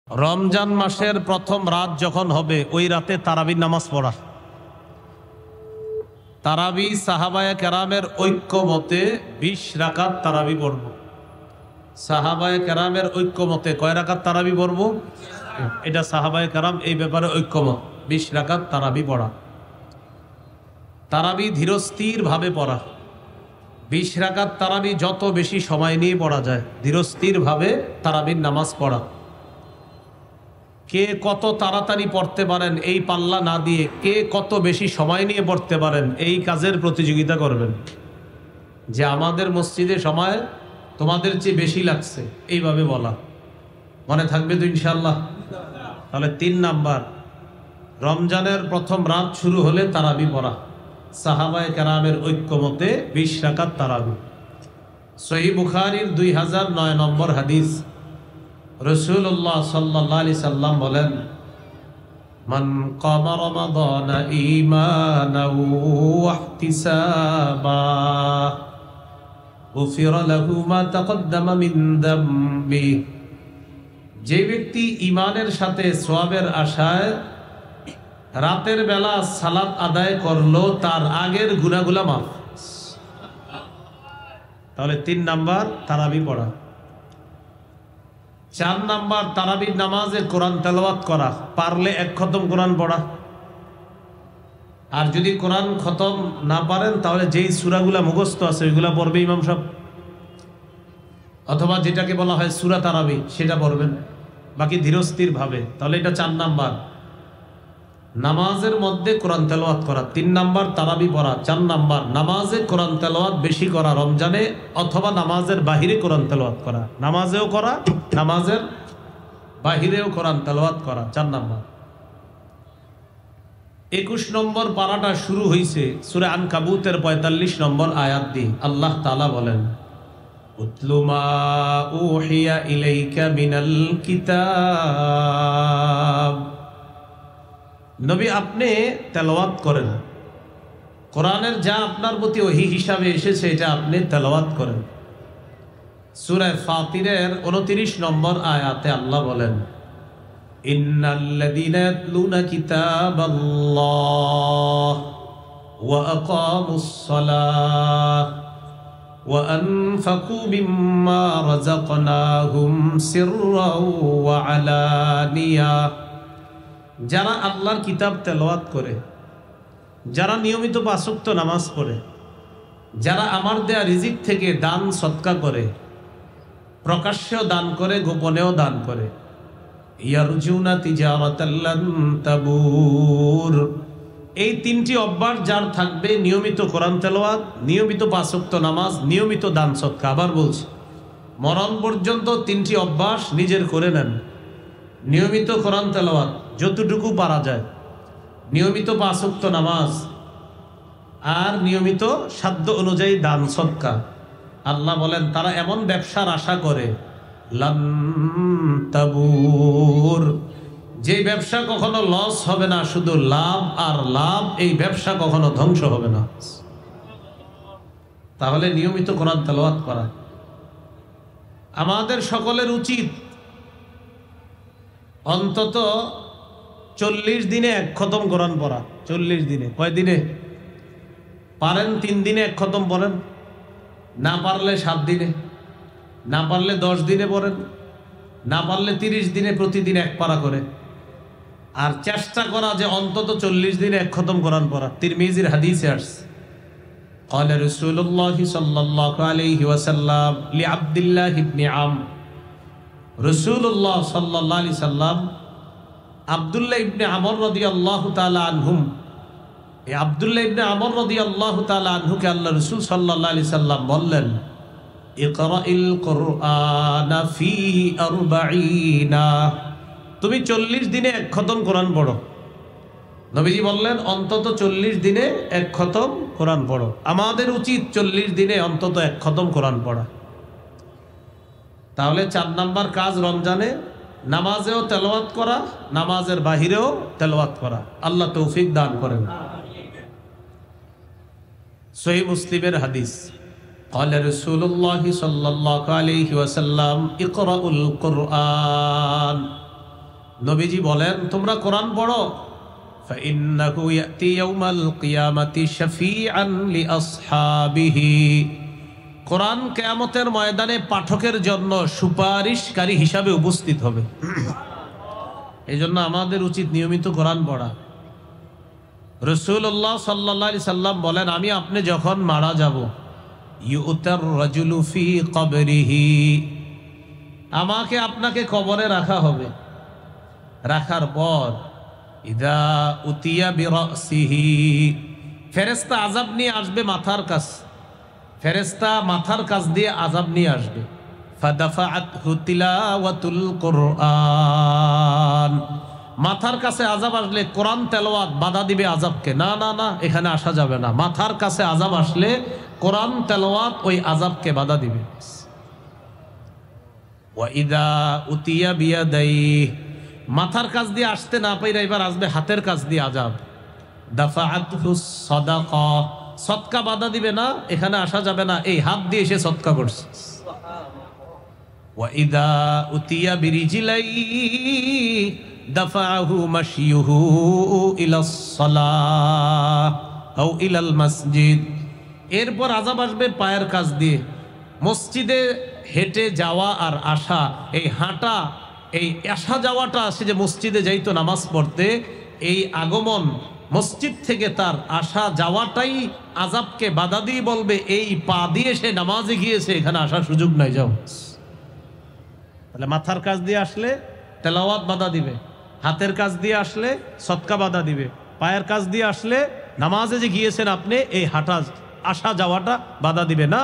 রমজান মাসের প্রথম রাত যখন হবে ওই রাতে তারাবির নামাজ পড়া। তারাবি সাহাবায়ে কেরামের ঐক্য মতে 20 রাকাত তারাবি পড়ব। সাহাবায়ে কেরামের ঐক্য মতে কয় রাকাত তারাবি পড়ব? এটা সাহাবায়ে কেরাম এই ব্যাপারে ঐক্যমত, 20 রাকাত তারাবি পড়া। তারাবি ধীরস্থির ভাবে পড়া। 20 রাকাত তারাবি যত বেশি সময় নিয়ে পড়া যায়, ধীরস্থির ভাবে তারাবির নামাজ পড়া। কে কত তাড়াতাড়ি পড়তে পারেন এই পাল্লা না দিয়ে কে কত বেশি সময় নিয়ে পড়তে পারেন এই কাজের প্রতিযোগিতা করবেন, যে আমাদের মসজিদে সময় তোমাদের চেয়ে বেশি লাগছে, এইভাবে বলা। মনে থাকবে তো ইনশাআল্লাহ? তাহলে 3 নাম্বার, রমজানের প্রথম রাত শুরু হলে তারাবি পড়া। সাহাবায়ে কেরামের ঐক্যমতে 20 রাকাত তারাবি। সহিহ বুখারীর 2009 নম্বর হাদিস, রাসূলুল্লাহ সাল্লাল্লাহু আলাইহি সাল্লাম বলেন, মান কামা রমাদান ঈমানান ওয়া ইহতিসাবা গুফিরা লাহু মা তাকদ্দামা মিন যামবি। যে ব্যক্তি ঈমানের সাথে সওয়াবের আশায় রাতের বেলা সালাত আদায় করলো তার আগের গুনাহগুলো মাফ। তাহলে 3 নাম্বার তারাবি পড়া। 4 নাম্বার তারাবির নামাজে কোরআন তেলাওয়াত করা, পারলে 1 খতম কোরআন পড়া। আর যদি কোরআন খতম না পারেন তাহলে যেই সূরাগুলা মুখস্থ আছে ওইগুলা পড়বে ইমাম সাহেব, অথবা যেটাকে বলা হয় সূরা তারাবি সেটা পড়বেন, বাকি ধীরস্থির ভাবে। তাহলে এটা 4 নাম্বার, নামাজের মধ্যে কোরআন তেলাওয়াত করা। 3 নাম্বার তারাবি পড়া। 4 নাম্বার নামাজে কোরআন তেলাওয়াত বেশি করা রমজানে, অথবা নামাজের বাহিরে কোরআন তেলাওয়াত করা। নামাজেও করা, নামাজের বাহিরেও কোরআন তেলাওয়াত করা। 4 নাম্বার। 21 নম্বর পারাটা শুরু হয়েছে সূরা আনকাবুতের 45 নম্বর আয়াত দিয়ে। আল্লাহ তাআলা বলেন, উতলু মা উহিয়া ইলাইকা মিনাল কিতাব। নবী আপনি তেলাওয়াত করেন, কোরআনের যা আপনার প্রতি ওহী হিসাবে এসেছে এটা আপনি তেলাওয়াত করেন। সূরা ফাতিরের 29 নম্বর আয়াতে আল্লাহ বলেন, ইন্নাল্লাযীনা ইয়াতলুনা কিতাবাল্লাহ ওয়া আকামুস সালাহ ওয়া আনফাকু মিম্মা রাযাকনাহুম সিররাও ওয়া আলানিয়া। যারা আল্লাহর কিতাব তেলাওয়াত করে, যারা নিয়মিত 5 ওয়াক্ত নামাজ পড়ে, যারা আমার দেয়া রিজিক থেকে দান সদকা করে, প্রকাশ্যেও দান করে, গোপনেও দান করে, ইয়ারজুনা তিজারাতাল লান তাবুর। এই 3টি অভ্যাস যার থাকবে, নিয়মিত কোরআন তেলাওয়াত, নিয়মিত 5 ওয়াক্ত নামাজ, নিয়মিত দান সদকা। আবার বলছি, মরণ পর্যন্ত 3টি অভ্যাস নিজের করে নেন। নিয়মিত কোরআন তেলাওয়াত যতটুকু পারা যায়, নিয়মিত 5 ওয়াক্ত নামাজ, আর নিয়মিত সাধ্য অনুযায়ী দান সদকা। আল্লাহ বলেন তারা এমন ব্যবসার আশা করে লান তাবুর, যে ব্যবসা কখনো লস হবে না, শুধু লাভ আর লাভ। এই ব্যবসা কখনো ধ্বংস হবে না। তাহলে নিয়মিত কোরআন তেলাওয়াত করা আমাদের সকলের উচিত। অন্তত 40 দিনে 1 খতম কোরআন পড়া। 40 দিনে, কয় দিনে পারেন? 3 দিনে 1 খতম পড়েন, না পারলে 7 দিনে, না পারলে 10 দিনে পড়েন, না পারলে 30 দিনে প্রতিদিন 1 পারা করে। আর চেষ্টা করা যে অন্তত 40 দিনে 1 খতম কোরআন পড়া। তিরমিজির হাদিসে আসছে, قال رسول الله صلى الله عليه وسلم لعبد الله بن عمرو। রাসূলুল্লাহ সাল্লাল্লাহু আলাইহি সাল্লাম আব্দুল্লাহ ইবনে আমর রাদিয়াল্লাহু তাআলা আনহুম, এই আব্দুল্লাহ ইবনে আমর রাদিয়াল্লাহু তাআলা আনহুকে আল্লাহ রাসূল সাল্লাল্লাহু আলাইহি সাল্লাম বললেন, ইকরাইল কুরআনা ফি 40। তুমি 40 দিনে 1 খতম কোরআন পড়ো। নবীজি বললেন অন্তত 40 দিনে 1 খতম কোরআন পড়ো। আমাদের উচিত 40 দিনে অন্তত 1 খতম কোরআন পড়া। তাহলে 4 নাম্বার কাজ রমজানে নামাজেও তেলাওয়াত করা, নামাজের বাহিরেও তেলাওয়াত করা। আল্লাহ তৌফিক দান করেন। সহিহ মুসলিমের হাদিস, قال رسول الله صلى الله عليه وسلم اقرأوا القرآن নবীজি বলেন তোমরা কোরআন পড়ো, ফাইন্নাহু ইয়াতি ইয়াউমাল কিয়ামাতি শাফিআন লিআসহাবিহি, কোরআন কিয়ামতের ময়দানে পাঠকের জন্য সুপারিশকারী হিসাবে উপস্থিত হবে। এই জন্য আমাদের উচিত নিয়মিত কোরআন পড়া। রাসূলুল্লাহ সাল্লাল্লাহু আলাইহি সাল্লাম বলেন, আমি আপনি যখন মারা যাব, ইউতার রাজুলু ফি কবরিহি, আমাকে আপনাকে কবরে রাখা হবে। রাখার পর ইদা উতিয়া বিরাসিহি, ফেরেশতা আযাব নিয়ে আসবে মাথার কাছ, ফেরেশতা মাথার কাছ দিয়ে আযাব নিয়ে আসবে। ফাদাফাআতহু তিলাওয়াতুল কুরআন, মাথার কাছে আযাব আসলে কোরআন তেলাওয়াত বাধা দিবে আযাবকে, না না না এখানে আসা যাবে না। মাথার কাছে আযাব আসলে কোরআন তেলাওয়াত ওই আযাবকে বাধা দিবে। ওয়া ইদা উতিয়া বিয়াদাইহি, মাথার কাছ দিয়ে আসতে না পাইরা এবার আসবে হাতের কাছ দিয়ে আযাব। দাফাআতহু সাদাকা, সদকা বাধা দিবে না, এখানে আসা যাবে না, এই হাত দিয়ে সে সদকা করছে। ওয়া ইদা উতিয়া বিরিজিলাইহি দাফাআহু মাশিয়ুহু ইলাস সালাহ আও ইলাল মসজিদ, এরপর আযাব আসবে পায়ের কাছ দিয়ে। মসজিদে হেঁটে যাওয়া আর আসা, এই হাঁটা, এই আসা যাওয়াটা, সে যে মসজিদে যাইতো নামাজ পড়তে, এই আগমন মসজিদ থেকে তার আসা যাওয়াটাই আযাবকে বাধা দিয়ে বলবে এই পা দিয়ে সে নামাজে গিয়েছে, এখানে আসার সুযোগ নাই, যাও। তাহলে মাথার কাছ দিয়ে আসলে তেলাওয়াত বাধা দিবে, হাতের কাছ দিয়ে আসলে সদকা বাধা দিবে, পায়ের কাছ দিয়ে আসলে নামাজে যে গিয়েছেন আপনি এই হাঁটা আসা যাওয়াটা বাধা দিবে না,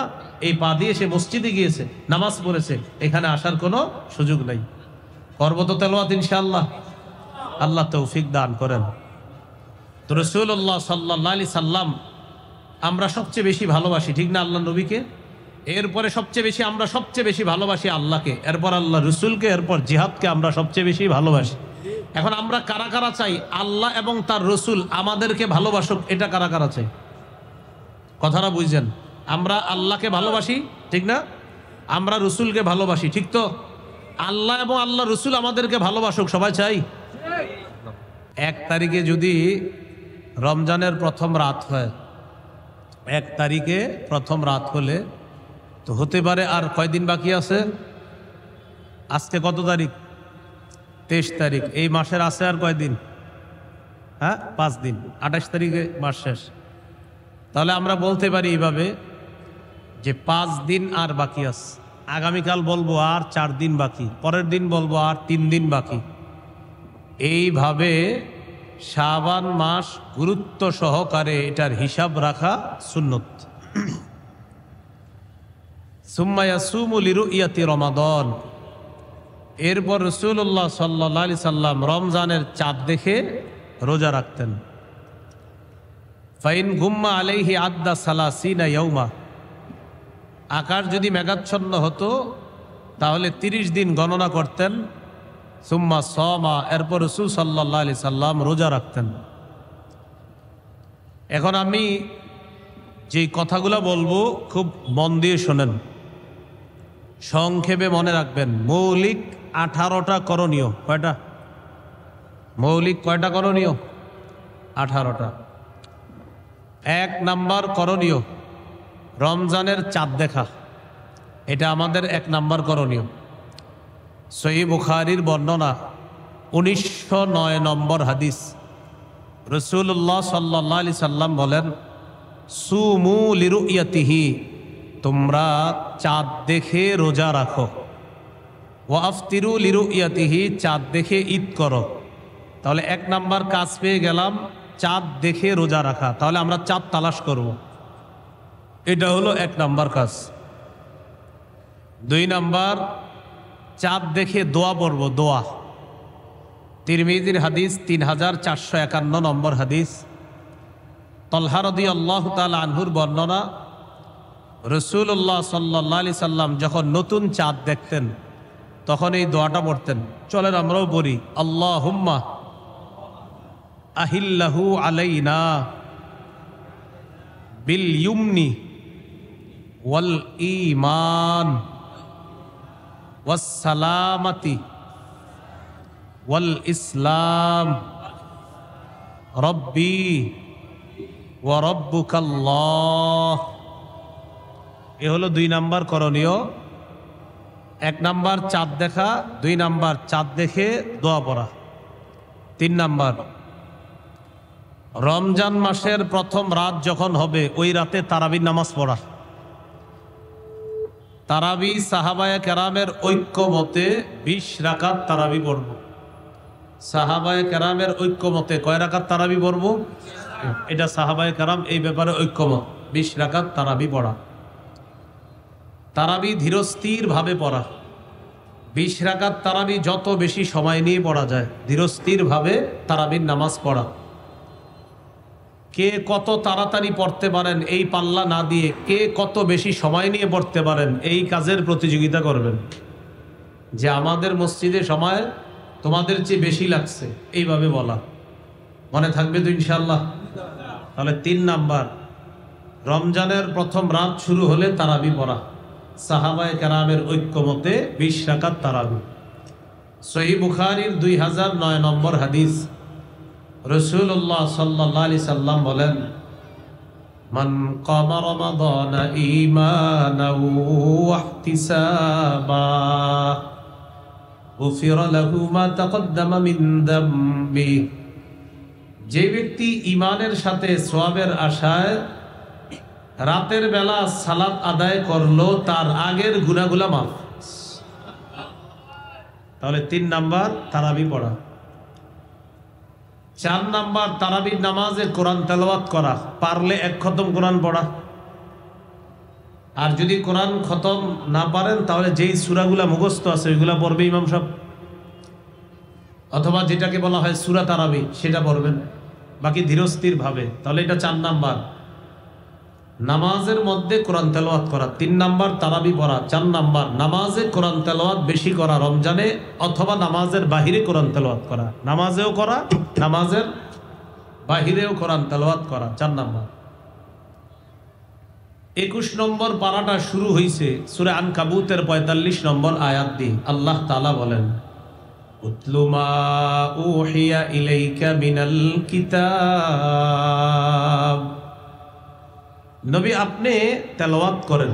এই পা দিয়ে সে মসজিদে গিয়েছে নামাজ পড়েছে, এখানে আসার কোনো সুযোগ নাই। করব তো তেলাওয়াত ইনশাআল্লাহ, আল্লাহ তৌফিক দান করেন। তো রাসূলুল্লাহ সাল্লাল্লাহু আলাইহি সাল্লাম আমরা সবচেয়ে বেশি ভালোবাসি, ঠিক না আল্লাহ নবীকে? এরপরে সবচেয়ে বেশি আমরা সবচেয়ে বেশি ভালোবাসি আল্লাহকে, এরপর আল্লাহ রসুলকে, এরপর জিহাদকে আমরা সবচেয়ে বেশি ভালোবাসি। এখন আমরা কারা কারা চাই আল্লাহ এবং তার রসুল আমাদেরকে ভালোবাসুক, এটা কারা কারা চাই? কথাটা বুঝছেন? আমরা আল্লাহকে ভালোবাসি, ঠিক না? আমরা রসুলকে ভালোবাসি, ঠিক তো? আল্লাহ এবং আল্লাহ রসুল আমাদেরকে ভালোবাসুক, সবাই চাই। 1 তারিখে যদি রমজানের প্রথম রাত হয়, 1 তারিখে প্রথম রাত হলে তো হতে পারে আর কয়দিন বাকি আছে? আজকে কত তারিখ? 23 তারিখ। এই মাসের আছে আর কয়দিন? হ্যাঁ, 5 দিন। 28 তারিখে মাস শেষ। তাহলে আমরা বলতে পারি এইভাবে যে 5 দিন আর বাকি আছে। আগামীকাল বলবো আর 4 দিন বাকি, পরের দিন বলবো আর 3 দিন বাকি। এইভাবে শাবান মাস গুরুত্ব সহকারে এটার হিসাব রাখা সুন্নত। সুম্মা ইয়াসুমু লিরুইয়াতি রমাদান, এরপর রাসূলুল্লাহ সাল্লাল্লাহু আলাইহি সাল্লাম রমজানের চাঁদ দেখে রোজা রাখতেন। ফাইন গুম্মা আলাইহি আদ্দা সালাসিনা ইয়াউমা, আকাশ যদি মেঘাচ্ছন্ন হতো তাহলে 30 দিন গণনা করতেন। সুম্মা সামা, এরপর রাসূল সাল্লাল্লাহু আলাইহি সাল্লাম রোজা রাখতেন। এখন আমি যে কথাগুলো বলবো খুব মন দিয়ে শোনেন, সংক্ষেপে মনে রাখবেন। মৌলিক 18টা করণীয়। কয়টা মৌলিক? কয়টা করণীয়? 18টা। 1 নাম্বার করণীয় রমজানের চাঁদ দেখা, এটা আমাদের 1 নাম্বার করণীয়। সহিহ বুখারীর বর্ণনা 1909 নম্বর হাদিস, রাসূলুল্লাহ সাল্লাল্লাহু আলাইহি সাল্লাম বলেন, সুমু লিরুইয়াতিহি, তোমরা চাঁদ দেখে রোজা রাখো। ওয়া আফতিরু লিরুইয়াতিহি, চাঁদ দেখে ঈদ করো। তাহলে 1 নাম্বার কাজ পেয়ে গেলাম, চাঁদ দেখে রোজা রাখা। তাহলে আমরা চাঁদ তালাশ করব, এটা হলো 1 নাম্বার কাজ। 2 নাম্বার, চাঁদ দেখে দোয়া পড়ব, দোয়া। তিরমিজির হাদিস 3451 নম্বর হাদিস, তলহা রাদিয়াল্লাহু তাআলা আনহুর বর্ণনা, রাসূলুল্লাহ সাল্লাল্লাহু আলাইহি সাল্লাম যখন নতুন চাঁদ দেখতেন তখন এই দোয়াটা পড়তেন। চলেন আমরাও পড়ি, আল্লাহুম্মা আহিল্লাহু আলাইনা বিল ইউমনি ওয়াল ঈমান ওয়াস সালামাতি ওয়াল ইসলাম রব্বি ওয়া রব্বুকাল্লাহ। এ হলো 2 নাম্বার করণীয়। 1 নাম্বার চাঁদ দেখা, 2 নাম্বার চাঁদ দেখে দোয়া পড়া। 3 নাম্বার রমজান মাসের প্রথম রাত যখন হবে ওই রাতে তারাবির নামাজ পড়া। তারাবি সাহাবায়ে কেরামের ঐক্যমতে 20 রাকাত তারাবি পড়ব। সাহাবায়ে কেরামের ঐক্যমতে কয় রাকাত তারাবি পড়ব? এটা সাহাবায়ে কেরাম এই ব্যাপারে ঐক্যমত, 20 রাকাত তারাবি পড়া। তারাবি ধীরস্থির ভাবে পড়া। 20 রাকাত তারাবি যত বেশি সময় নিয়ে পড়া যায়, ধীরস্থির ভাবে তারাবির নামাজ পড়া। কে কত তাড়াতাড়ি পড়তে পারেন এই পাল্লা না দিয়ে কে কত বেশি সময় নিয়ে পড়তে পারেন এই কাজের প্রতিযোগিতা করবেন, যে আমাদের মসজিদে সময় তোমাদের চেয়ে বেশি লাগছে, এইভাবে বলা। মনে থাকবে তো ইনশাআল্লাহ? তাহলে 3 নাম্বার রমজানের প্রথম রাত শুরু হলে তারাবি পড়া। সাহাবায়ে কেরামের ঐক্যমতে 20 রাকাত তারাবি। সহিহ বুখারীর 2009 নম্বর হাদিস, রাসূলুল্লাহ সাল্লাল্লাহু আলাইহি সাল্লাম বলেন, মান কামা রমাদানা ঈমানান ওয়া ইহতিসাবা গুফিরা লাহু মা তাকদ্দামা মিন যামবি। যে ব্যক্তি ঈমানের সাথে সওয়াবের আশায় রাতের বেলা সালাত আদায় করলো তার আগের গুনাহগুলো মাফ। তাহলে 3 নাম্বার তারাবি পড়া। 4 নাম্বার তারাবির নামাজে কোরআন তেলাওয়াত করা, পারলে 1 খতম কোরআন পড়া। আর যদি কোরআন খতম না পারেন তাহলে যেই সূরাগুলা মুখস্থ আছে ওইগুলা পড়বে ইমাম সাহেব, অথবা যেটাকে বলা হয় সূরা তারাবি সেটা পড়বেন, বাকি ধীরস্থির ভাবে। তাহলে এটা 4 নাম্বার নামাজের মধ্যে কোরআন তেলাওয়াত করা। 3 নাম্বার তারাবি পড়া। 4 নাম্বার নামাজে কোরআন তেলাওয়াত বেশি করা রমজানে, অথবা নামাজের বাহিরে কোরআন তেলাওয়াত করা। নামাজেও করা, নামাজের বাহিরেও কোরআন তেলাওয়াত করা। 4 নাম্বার। 21 নম্বর পারাটা শুরু হয়েছে সূরা আনকাবুতের 45 নম্বর আয়াত দিয়ে। আল্লাহ তাআলা বলেন, উতলু মা উহিয়া ইলাইকা মিনাল কিতাব। নবী আপনি তেলাওয়াত করেন,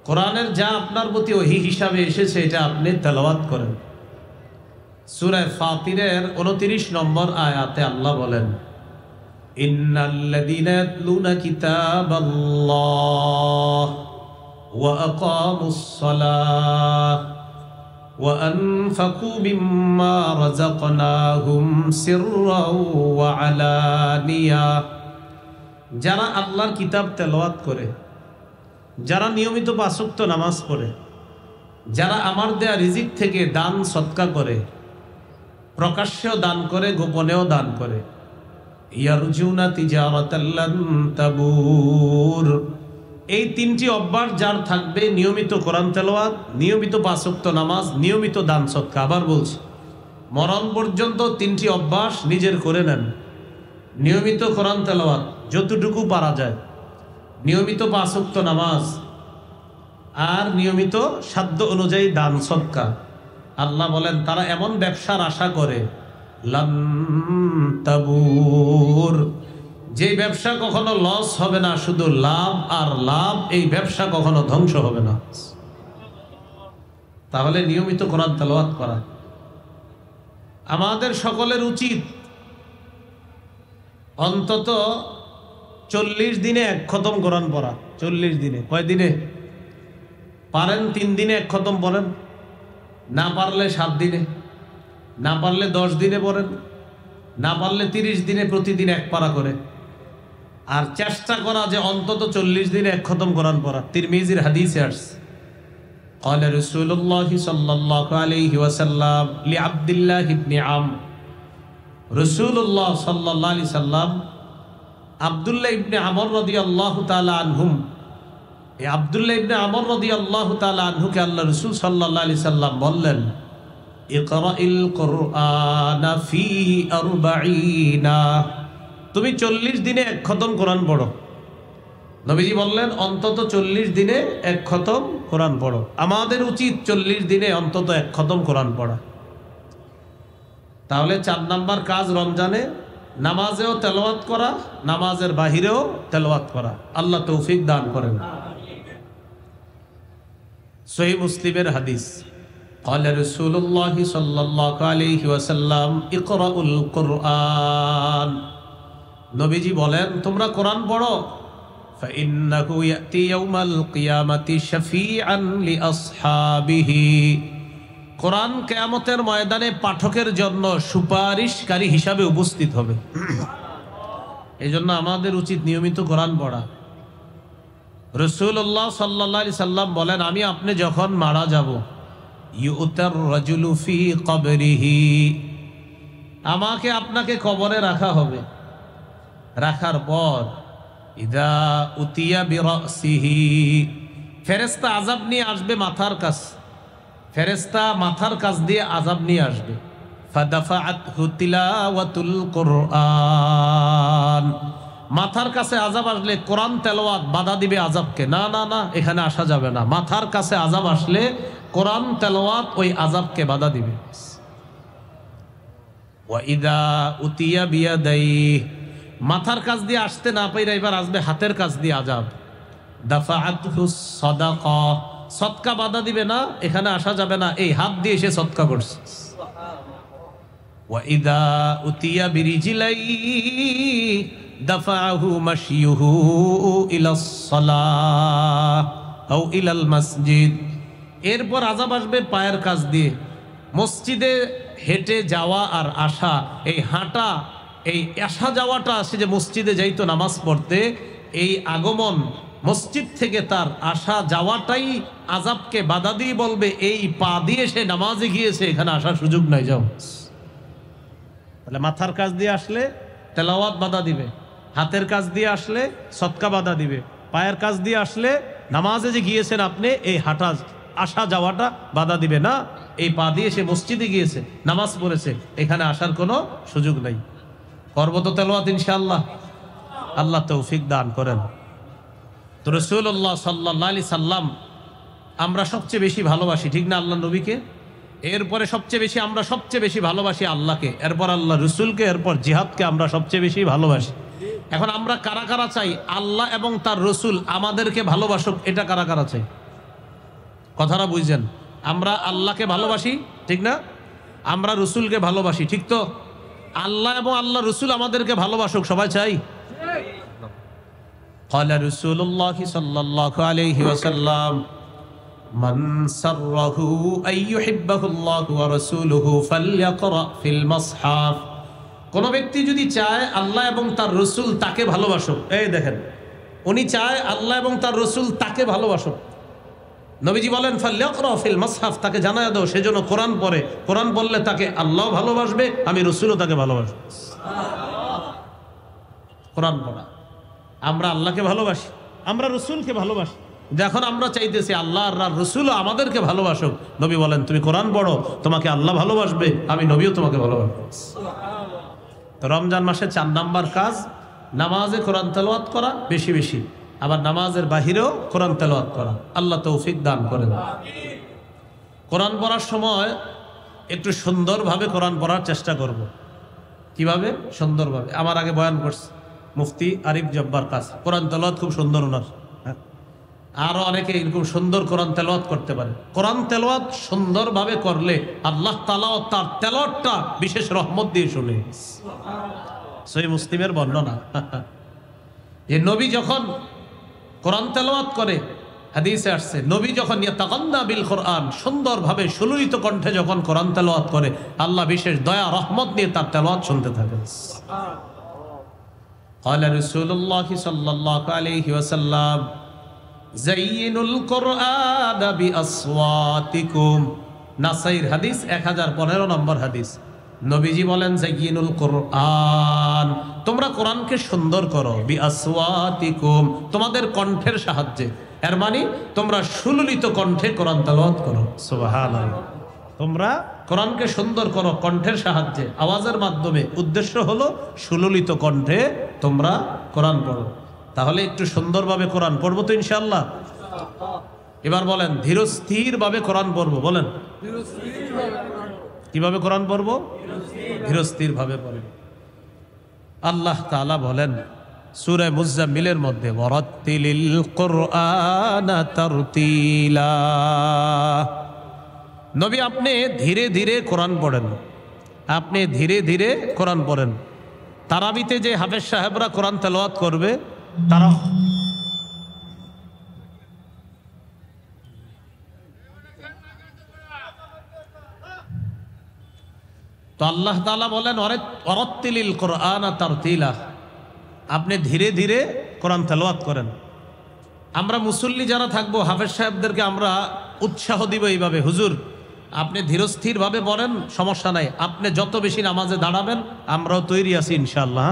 কোরআনের যা আপনার প্রতি ওহী হিসাবে এসেছে এটা আপনি তেলাওয়াত করেন। সূরা ফাতিরের 29 নম্বর আয়াতে আল্লাহ বলেন, ইন্নাল্লাযীনা ইয়াতলুনা কিতাবাল্লাহ ওয়া আকামুস সালাহ ওয়া আনফাকু মিম্মা রাযাকনাহুম সিররাও ওয়া আলানিয়া। যারা আল্লাহর কিতাব তেলাওয়াত করে, যারা নিয়মিত 5 ওয়াক্ত নামাজ পড়ে, যারা আমার দেয়া রিজিক থেকে দান সদকা করে, প্রকাশ্যেও দান করে, গোপনেও দান করে, ইয়ারজুনা তিজারাতাল লান তাবুর। এই 3টি অভ্যাস যার থাকবে, নিয়মিত কোরআন তেলাওয়াত, নিয়মিত 5 ওয়াক্ত নামাজ, নিয়মিত দান সদকা। আবার বলছি, মরণ পর্যন্ত 3টি অভ্যাস নিজের করে নেন। নিয়মিত কোরআন তেলাওয়াত যতটুকু পারা যায়, নিয়মিত 5 ওয়াক্ত নামাজ, আর নিয়মিত সাধ্য অনুযায়ী দান সদকা। আল্লাহ বলেন তারা এমন ব্যবসার আশা করে লান তাবুর, যে ব্যবসা কখনো লস হবে না, শুধু লাভ আর লাভ। এই ব্যবসা কখনো ধ্বংস হবে না। তাহলে নিয়মিত কোরআন তেলাওয়াত করা আমাদের সকলের উচিত। অন্তত 40 দিনে 1 খতম কোরআন পড়া। 40 দিনে, কয় দিনে পারেন? 3 দিনে 1 খতম পড়েন, না পারলে 7 দিনে, না পারলে 10 দিনে পড়েন, না পারলে 30 দিনে প্রতিদিন 1 পারা করে। আর চেষ্টা করা যে অন্তত 40 দিনে 1 খতম কোরআন পড়া। তিরমিজির হাদিসে আসছে, قال رسول الله صلى الله عليه وسلم لعبد الله بن عمرو। রাসূলুল্লাহ সাল্লাল্লাহু আলাইহি সাল্লাম আব্দুল্লাহ ইবনে আমর রাদিয়াল্লাহু তাআলা আনহুম, এই আব্দুল্লাহ ইবনে আমর রাদিয়াল্লাহু তাআলা আনহুকে আল্লাহ রাসূল সাল্লাল্লাহু আলাইহি সাল্লাম বললেন, ইকরাইল কুরআনা ফি 40। তুমি 40 দিনে 1 খতম কোরআন পড়ো। নবীজি বললেন অন্তত 40 দিনে 1 খতম কোরআন পড়ো। আমাদের উচিত 40 দিনে অন্তত 1 খতম কোরআন পড়া। তাহলে 4 নাম্বার কাজ রমজানে নামাজেও তেলাওয়াত করা, নামাজের বাহিরেও তেলাওয়াত করা। আল্লাহ তৌফিক দান করেন। সহিহ মুসলিমের হাদিস, قال رسول الله صلى الله عليه وسلم اقرأوا القرآن, নবীজি বলেন তোমরা কোরআন পড়ো। فإنه يأتي يوم القيامة شفيعا لأصحابه, কোরআন কিয়ামতের ময়দানে পাঠকের জন্য সুপারিশকারী হিসাবে উপস্থিত হবে। এই জন্য আমাদের উচিত নিয়মিত কোরআন পড়া। রাসূলুল্লাহ সাল্লাল্লাহু আলাইহি সাল্লাম বলেন আমি আপনি যখন মারা যাব, ইউতার রাজুলু ফি কবরিহি, আমাকে আপনাকে কবরে রাখা হবে। রাখার পর ইদা উতিয়া বিরাসিহি, ফেরেশতা আযাব নিয়ে আসবে মাথার কাছে, ফেরেশতা মাথার কাছ দিয়ে আযাব নিয়ে আসবে। ফাদাফাআতহু তিলাওয়াতুল কুরআন, মাথার কাছে আযাব আসলে কোরআন তেলাওয়াত বাধা দিবে আযাবকে। না না না, এখানে আসা যাবে না। মাথার কাছে আযাব আসলে কোরআন তেলাওয়াত ওই আযাবকে বাধা দিবে। ওয়া ইদা উতিয়া বিয়াদাইহি, মাথার কাছ দিয়ে আসতে না পাইরা এবার আসবে হাতের কাছ দিয়ে আযাব। দাফাআতহু সাদাকা, সদকা বাধা দিবে না, এখানে আসা যাবে না, এই হাত দিয়ে সে সদকা করছে। ওয়া ইদা উতিয়া বিরিজিলাইহি দাফাআহু মাশিয়ুহু ইলাস সালাহ আও ইলাল মসজিদ, এরপর আযাব আসবে পায়ের কাছ দিয়ে। মসজিদে হেঁটে যাওয়া আর আসা, এই হাঁটা, এই আসা যাওয়াটা, সে যে মসজিদে যাইতো নামাজ পড়তে, এই আগমন মসজিদ থেকে তার আসা যাওয়াটাই আযাবকে বাধা দিয়ে বলবে এই পা দিয়ে সে নামাজে গিয়েছে, এখানে আসার সুযোগ নাই, যাও। তাহলে মাথার কাছ দিয়ে আসলে তেলাওয়াত বাধা দিবে, হাতের কাছ দিয়ে আসলে সদকা বাধা দিবে, পায়ের কাছ দিয়ে আসলে নামাজে যে গিয়েছেন আপনি এই হাঁটা আসা যাওয়াটা বাধা দিবে না। এই পা দিয়ে সে মসজিদে গিয়েছে, নামাজ পড়েছে, এখানে আসার কোনো সুযোগ নাই। করব তো তেলাওয়াত ইনশাআল্লাহ, আল্লাহ তৌফিক দান করেন। তো রাসূলুল্লাহ সাল্লাল্লাহু আলাইহি সাল্লাম আমরা সবচেয়ে বেশি ভালোবাসি, ঠিক না? আল্লাহ নবীকে, এরপরে আমরা সবচেয়ে বেশি ভালোবাসি আল্লাহকে, এরপর আল্লাহ রসুলকে, এরপর জিহাদকে আমরা সবচেয়ে বেশি ভালোবাসি। এখন আমরা কারা কারা চাই আল্লাহ এবং তার রসুল আমাদেরকে ভালোবাসুক? এটা কারা কারা চাই? কথাটা বুঝছেন? আমরা আল্লাহকে ভালোবাসি, ঠিক না? আমরা রসুলকে ভালোবাসি, ঠিক তো? আল্লাহ এবং আল্লাহ রসুল আমাদেরকে ভালোবাসুক সবাই চাই। قال رسول الله صلى الله عليه وسلم من سره أن يحبه الله ورسوله فليقرأ في المصحف, কোন ব্যক্তি যদি চায় আল্লাহ এবং তার রসুল তাকে ভালোবাসুক, এই দেখেন উনি চায় আল্লাহ এবং তার রসুল তাকে ভালোবাসুক, নবীজি বলেন ফালইকরা ফিল মাসহাফ, তাকে জানায় দাও সেজন্য কোরআন পড়ে। কোরআন পড়লে তাকে আল্লাহ ভালোবাসবে, আমি রসুলও তাকে ভালোবাসবো। কোরআন পড়া, আমরা আল্লাহকে ভালোবাসি, আমরা রসুলকে ভালোবাসি। যখন আমরা চাইতেছি আল্লাহ আর রসুলও আমাদেরকে ভালোবাসুক, নবী বলেন তুমি কোরআন পড়ো, তোমাকে আল্লাহ ভালোবাসবে, আমি নবীও তোমাকে ভালোবাসবো। তো রমজান মাসে 4 নাম্বার কাজ নামাজে কোরআন তেলাওয়াত করা বেশি বেশি, আবার নামাজের বাহিরেও কোরআন তেলাওয়াত করা। আল্লাহ তৌফিক দান করেন। কোরআন পড়ার সময় একটু সুন্দরভাবে কোরআন পড়ার চেষ্টা করব। কিভাবে? সুন্দরভাবে। আমার আগে বয়ান করছে মুফতি আরিফ জব্বার কাছে, কোরআন তেলাওয়াত খুব সুন্দর ওনার, আরো অনেকে এরকম সুন্দর কোরআন তেলাওয়াত করতে পারে। কোরআন তেলাওয়াত সুন্দরভাবে করলে আল্লাহ তাআলা তার তেলাওয়াতটা বিশেষ রহমত দিয়ে শুনে। সহিহ মুসলিমের বর্ণনা, যে নবী যখন কোরআন তেলাওয়াত করে, হাদিসে আসছে নবী যখন ইয়াতাগান্না বিল কোরআন, সুন্দরভাবে সুললিত কণ্ঠে যখন কোরআন তেলাওয়াত করে, আল্লাহ বিশেষ দয়া রহমত নিয়ে তার তেলাওয়াত শুনতে থাকেন। قال رسول الله صلى الله عليه وسلم زينوا القرآن بأصواتكم, নাসাইর হাদিস 1015 নম্বর হাদিস। নবীজি বলেন জাইয়িনুল কোরআন, তোমরা কোরআনকে সুন্দর করো, বিআসওয়াতিকুম, তোমাদের কণ্ঠের সাহায্যে। এর মানে তোমরা সুললিত কণ্ঠে কোরআন তেলাওয়াত করো। সুবহানাল্লাহ। তোমরা কোরআনকে সুন্দর করো কণ্ঠের সাহায্যে, আওয়াজের মাধ্যমে। উদ্দেশ্য হলো সুললিত কণ্ঠে তোমরা কোরআন পড়ো। তাহলে একটু সুন্দরভাবে কোরআন পড়বো তো ইনশাআল্লাহ। এবার বলেন ধীরস্থির ভাবে কোরআন পড়বো, বলেন কিভাবে কোরআন পড়বো? ধীরস্থির ভাবে পড়েন। আল্লাহ তাআলা বলেন সূরা মুজাম্মিলের মধ্যে, ওয়ারাত্তিলিল কুরআনা তারতিলা। নবী আপনি ধীরে ধীরে কোরআন পড়েন, আপনি ধীরে ধীরে কোরআন পড়েন। তারাবিতে যে হাফেজ সাহেবরা কোরআন তেলাওয়াত করবে তারা তো আল্লাহ তাআলা বলেন ওয়ারাত্তিলিল কুরআনা তারতিলা, আপনি ধীরে ধীরে কোরআন তেলাওয়াত করেন। আমরা মুসল্লি যারা থাকবো হাফেজ সাহেবদেরকে আমরা উৎসাহ দিব এইভাবে, হুজুর আপনি ধীরস্থিরভাবে পড়েন, সমস্যা নাই, আপনি যত বেশি নামাজে দাঁড়াবেন আমরাও তৈরি আছি ইনশাআল্লাহ।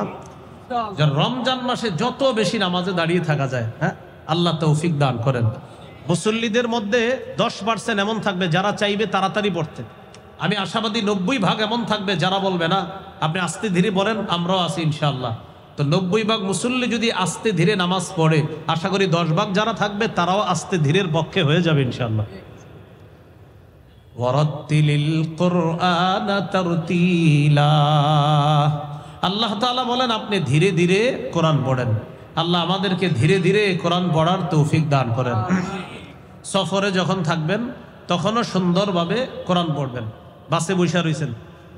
রমজান মাসে যত বেশি নামাজে দাঁড়িয়ে থাকা যায়, হ্যাঁ আল্লাহ তৌফিক দান করেন। মুসল্লিদের মধ্যে 10% এমন থাকবে যারা চাইবে তাড়াতাড়ি পড়তে। আমি আশাবাদী 90% এমন থাকবে যারা বলবে না আপনি আস্তে ধীরে পড়েন, আমরাও আছি ইনশাআল্লাহ। তো 90% মুসল্লি যদি আস্তে ধীরে নামাজ পড়ে, আশা করি 10% যারা থাকবে তারাও আস্তে ধীরের পক্ষে হয়ে যাবে ইনশাআল্লাহ। ওয়ারাত্তিলিল কুরআনা তারতিলা, আল্লাহ তাআলা বলেন আপনি ধীরে ধীরে কোরআন পড়েন। আল্লাহ আমাদেরকে ধীরে ধীরে কোরআন পড়ার তৌফিক দান করেন। সফরে যখন থাকবেন তখনও সুন্দরভাবে কোরআন পড়বেন। বাসে বসে রয়েছেন,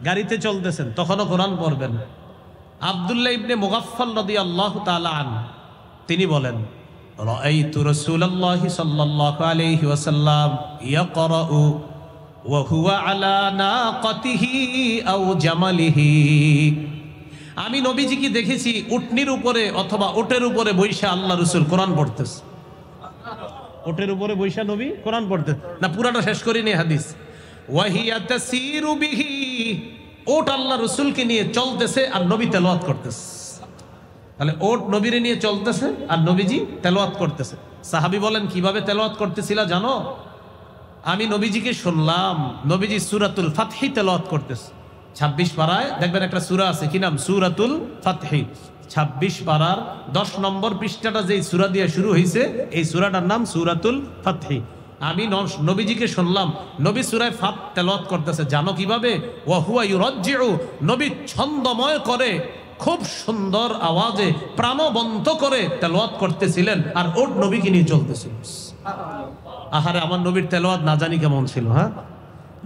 গাড়িতে চলতেছেন, তখনও কোরআন পড়বেন। আব্দুল্লাহ ইবনে মুগাফফাল রাদিয়াল্লাহু তাআলা আনহু তিনি বলেন, রাআইতু রাসূলুল্লাহি সাল্লাল্লাহু আলাইহি ওয়াসাল্লাম ইয়াকরাউ ওয়া হুয়া আলা নাকাতিহি আও জামালিহি। আমি নবীজিকে দেখেছি উটনির উপরে অথবা ওটের উপরে বৈশা আল্লাহ রাসূল কোরআন পড়তেছে। ওটের উপরে বৈশা নবী কোরআন পড়তে, না পুরাটা শেষ করিনি হাদিস। ওয়াহিয়া তাসিরু বিহি, ওট আল্লাহ রাসূলকে নিয়ে চলতেছে আর নবী তেলাওয়াত করতেছে। তাহলে ওট নবীরে নিয়ে চলতেছে আর নবীজি তেলাওয়াত করতেছে। সাহাবী বলেন কিভাবে তেলাওয়াত করতেছিল জানো? আমি নবীজিকে শুনলাম নবীজি সূরাতুল ফাতহি তেলাওয়াত করতেছে। 26 পারায় দেখবেন একটা সূরা আছে, কি নাম? সূরাতুল ফাতহি। 26 পারার 10 নম্বর পৃষ্ঠাটা যেই সূরা দিয়ে শুরু হয়েছে এই সূরাটার নাম সূরাতুল ফাতহি। আমি নবীজিকে শুনলাম নবী সূরা ফাত তেলাওয়াত করতেছে। জানো কিভাবে? ওয়া হুয়া ইউরাজ্জিউ, নবী ছন্দময় করে খুব সুন্দর আওয়াজে প্রাণবন্ত করে তেলাওয়াত করতেছিলেন আর ওট নবীকে নিয়ে চলতেছিল। আহারে আমার নবীর তেলাওয়াত না জানি কেমন ছিল। হ্যাঁ